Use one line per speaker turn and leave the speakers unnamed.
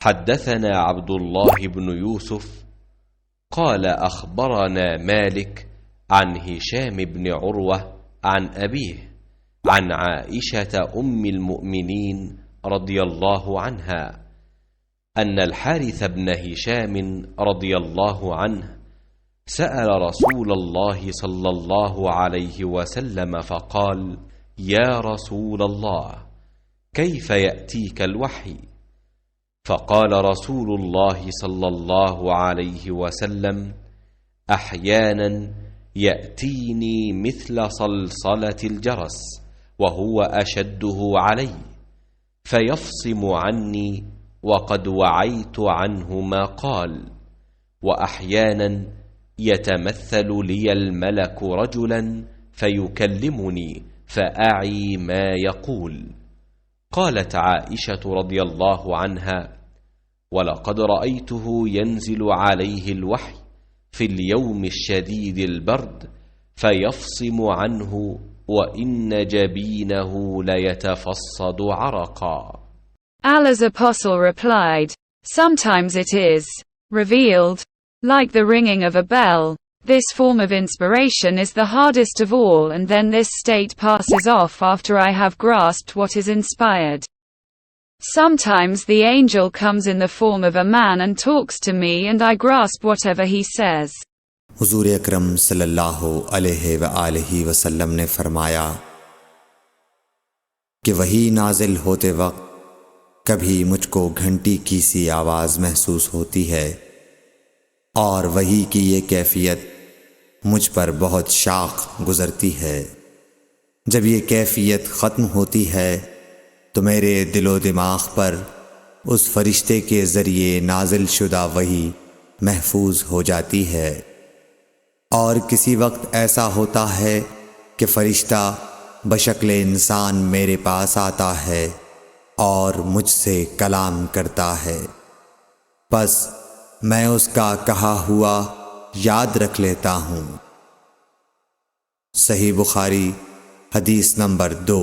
حدثنا عبد الله بن يوسف قال أخبرنا مالك عن هشام بن عروة عن أبيه عن عائشة أم المؤمنين رضي الله عنها أن الحارث بن هشام رضي الله عنه سأل رسول الله صلى الله عليه وسلم فقال: يا رسول الله، كيف يأتيك الوحي؟ فقال رسول الله صلى الله عليه وسلم: أحيانا يأتيني مثل صلصلة الجرس وهو أشده علي فيفصم عني وقد وعيت عنه ما قال، وأحيانا يتمثل لي الملك رجلا فيكلمني فأعي ما يقول. قالت عائشة رضي الله عنها: ولقد رأيته ينزل عليه الوحي في اليوم الشديد البرد فيفصم عنه وإن جبينه ليتفصد عرقا.
Allah's apostle replied, sometimes it is revealed like the ringing of a bell. This form of inspiration is the hardest of all, and then this state passes off after I have grasped what is inspired. Sometimes the angel comes in the form of a man and talks to me, and I grasp whatever he says.
हुजूर अकरम सल्लल्लाहु अलैहि वआलिहि वसल्लम ने फरमाया कि वही नाजिल होते वक्त कभी मुझको घंटी की सी आवाज़ महसूस होती है और वही की ये कैफियत मुझ पर बहुत शाख गुज़रती है। जब ये कैफियत ख़त्म होती है तो मेरे दिलो दिमाग पर उस फरिश्ते के ज़रिए नाजिल शुदा वही महफूज हो जाती है। और किसी वक्त ऐसा होता है कि फरिश्ता बशक्ल इंसान मेरे पास आता है और मुझसे कलाम करता है, बस मैं उसका कहा हुआ याद रख लेता हूँ। सही बुखारी हदीस नंबर 2।